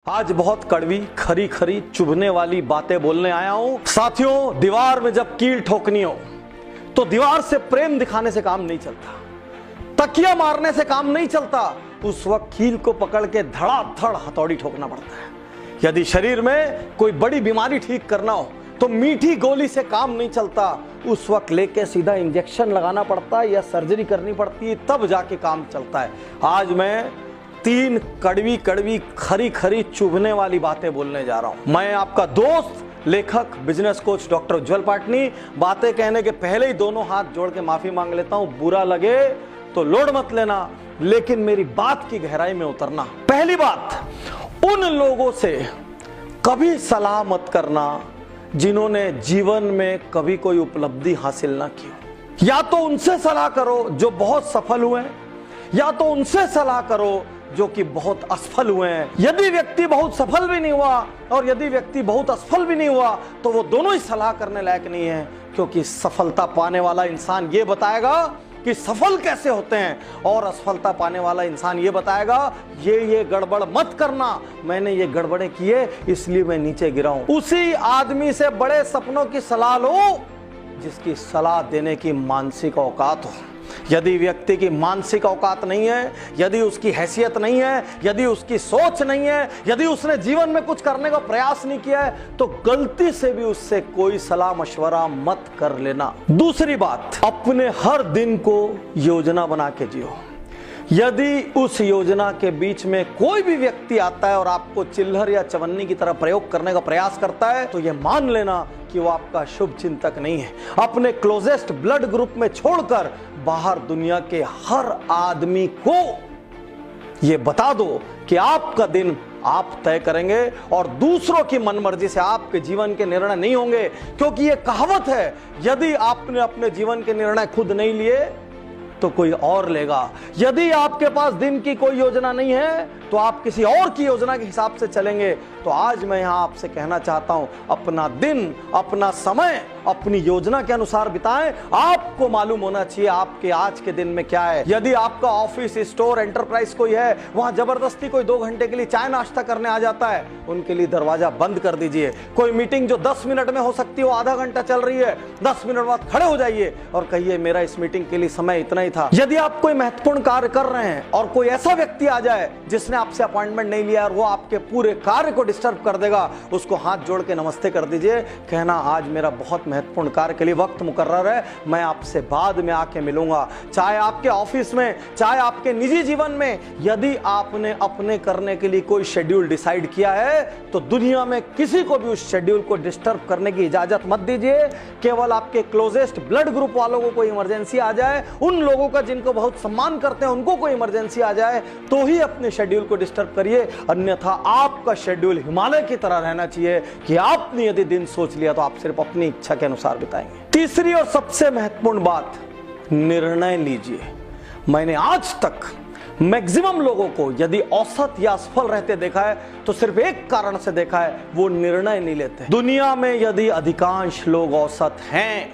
आज बहुत कड़वी खरी खरी चुभने वाली बातें बोलने आया हूं। साथियों, दीवार में जब कील ठोकनी हो तो दीवार से प्रेम दिखाने से काम नहीं चलता, तकिया मारने से काम नहीं चलता। उस वक्त कील को पकड़ के धड़ाधड़ हथौड़ी ठोकना पड़ता है। यदि शरीर में कोई बड़ी बीमारी ठीक करना हो तो मीठी गोली से काम नहीं चलता, उस वक्त लेके सीधा इंजेक्शन लगाना पड़ता है या सर्जरी करनी पड़ती है, तब जाके काम चलता है। आज मैं 3 कड़वी कड़वी खरी खरी चुभने वाली बातें बोलने जा रहा हूं। मैं आपका दोस्त, लेखक, बिजनेस कोच डॉक्टर उज्जवल पाटनी। बातें कहने के पहले ही दोनों हाथ जोड़ के माफी मांग लेता हूं। बुरा लगे तो लोड मत लेना, लेकिन मेरी बात की गहराई में उतरना। पहली बात, उन लोगों से कभी सलाह मत करना जिन्होंने जीवन में कभी कोई उपलब्धि हासिल ना की। या तो उनसे सलाह करो जो बहुत सफल हुए हैं, या तो उनसे सलाह करो जो कि बहुत असफल हुए हैं। यदि व्यक्ति बहुत सफल भी नहीं हुआ और यदि व्यक्ति बहुत असफल भी नहीं हुआ तो वो दोनों ही सलाह करने लायक नहीं है, क्योंकि सफलता पाने वाला इंसान ये बताएगा कि सफल कैसे होते हैं, और असफलता पाने वाला इंसान ये बताएगा ये गड़बड़ मत करना, मैंने ये गड़बड़े किए इसलिए मैं नीचे गिरा हूं। उसी आदमी से बड़े सपनों की सलाह लो जिसकी सलाह देने की मानसिक औकात हो। यदि व्यक्ति की मानसिक औकात नहीं है, यदि उसकी हैसियत नहीं है, यदि उसकी सोच नहीं है, यदि उसने जीवन में कुछ करने का प्रयास नहीं किया है, तो गलती से भी उससे कोई सलाह मशवरा मत कर लेना। दूसरी बात, अपने हर दिन को योजना बना के जियो। यदि उस योजना के बीच में कोई भी व्यक्ति आता है और आपको चिल्हर या चवन्नी की तरह प्रयोग करने का प्रयास करता है, तो यह मान लेना कि वो आपका शुभ चिंतक नहीं है। अपने क्लोजेस्ट ब्लड ग्रुप में छोड़कर बाहर दुनिया के हर आदमी को यह बता दो कि आपका दिन आप तय करेंगे और दूसरों की मनमर्जी से आपके जीवन के निर्णय नहीं होंगे। क्योंकि यह कहावत है, यदि आपने अपने जीवन के निर्णय खुद नहीं लिए तो कोई और लेगा। यदि आपके पास दिन की कोई योजना नहीं है तो आप किसी और की योजना के हिसाब से चलेंगे। तो आज मैं यहां आपसे कहना चाहता हूं, अपना दिन, अपना समय अपनी योजना के अनुसार बिताएं। आपको मालूम होना चाहिए आपके आज के दिन में क्या है। यदि आपका ऑफिस, स्टोर, एंटरप्राइज कोई है, वहां जबरदस्ती कोई 2 घंटे के लिए चाय नाश्ता करने आ जाता है, उनके लिए दरवाजा बंद कर दीजिए। कोई मीटिंग जो 10 मिनट में हो सकती है वो आधा घंटा चल रही है, 10 मिनट बाद खड़े हो जाइए और कहिए मेरा इस मीटिंग के लिए समय इतना ही था। यदि आप कोई महत्वपूर्ण कार्य कर रहे हैं और कोई ऐसा व्यक्ति आ जाए जिसने आपसे अपॉइंटमेंट नहीं लिया और वो आपके पूरे कार्य को डिस्टर्ब कर देगा, उसको हाथ जोड़ के नमस्ते कर दीजिए। कहना आज मेरा बहुत महत्वपूर्ण कार्य के लिए वक्त मुकर्रर है, मैं आपसे बाद में आके मिलूंगा। चाहे आपके ऑफिस में, चाहे आपके निजी जीवन में, यदि आपने अपने करने के लिए कोई शेड्यूल डिसाइड किया है तो दुनिया में किसी को भी उस शेड्यूल को डिस्टर्ब करने की इजाजत मत दीजिए। केवल आपके क्लोजेस्ट ब्लड ग्रुप वालों को कोई इमरजेंसी आ जाए, उन लोगों का जिनको बहुत सम्मान करते हैं उनको कोई इमरजेंसी आ जाए, तो ही अपने शेड्यूल को डिस्टर्ब करिए। अन्यथा आपका शेड्यूल हिमालय की तरह रहना चाहिए कि आपने यदि दिन सोच लिया तो आप सिर्फ अपनी इच्छा के अनुसार बिताएंगे। तीसरी और सबसे महत्वपूर्ण बात, निर्णय लीजिए। मैंने आज तक मैक्सिमम लोगों को यदि औसत या असफल रहते देखा है तो सिर्फ एक कारण से देखा है, वो निर्णय नहीं लेते। दुनिया में यदि अधिकांश लोग औसत हैं,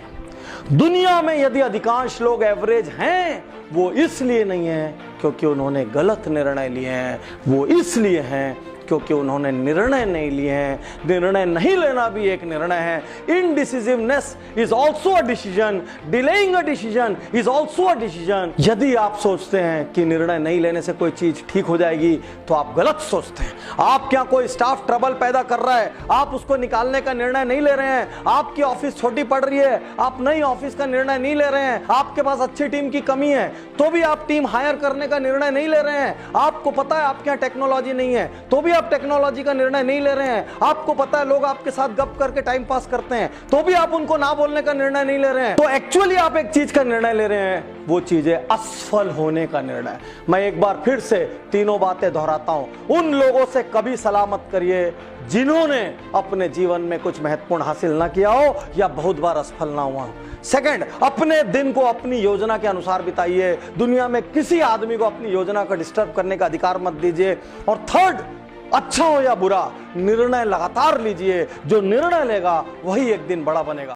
दुनिया में यदि अधिकांश लोग एवरेज हैं, वो इसलिए नहीं है क्योंकि उन्होंने गलत निर्णय लिए हैं, वो इसलिए हैं क्योंकि उन्होंने निर्णय नहीं लिए हैं। निर्णय नहीं लेना भी एक निर्णय है। Indecisiveness is also a decision, delaying a decision is also a decision. यदि आप सोचते हैं कि निर्णय नहीं लेने से कोई चीज ठीक हो जाएगी तो आप गलत सोचते हैं। आप क्या कोई स्टाफ ट्रबल पैदा कर रहा है, आप उसको निकालने का निर्णय नहीं ले रहे हैं। आपकी ऑफिस छोटी पड़ रही है, आप नई ऑफिस का निर्णय नहीं ले रहे हैं। आपके पास अच्छी टीम की कमी है तो भी आप टीम हायर करने का निर्णय नहीं ले रहे हैं। आपको पता है आपके यहाँ टेक्नोलॉजी नहीं है तो भी आप टेक्नोलॉजी का निर्णय नहीं ले रहे हैं। आपको पता है लोग आपके साथ गप करके टाइम पास करते हैं तो भी आप उनको ना बोलने का निर्णय नहीं ले रहे हैं। तो एक्चुअली आप एक चीज का निर्णय ले रहे हैं, वो चीज है असफल होने का निर्णय। मैं एक बार फिर से तीनों बातें दोहराता हूं। उन लोगों से कभी सलाह मत करिए जिन्होंने अपने जीवन में कुछ महत्वपूर्ण हासिल ना किया हो या बहुत बार असफल ना हुआ हो। सेकंड, अपने दिन को अपनी योजना के अनुसार बिताइए। दुनिया में किसी आदमी को अपनी योजना को डिस्टर्ब करने का अधिकार मत दीजिए। और थर्ड, अच्छा हो या बुरा, निर्णय लगातार लीजिए। जो निर्णय लेगा वही एक दिन बड़ा बनेगा।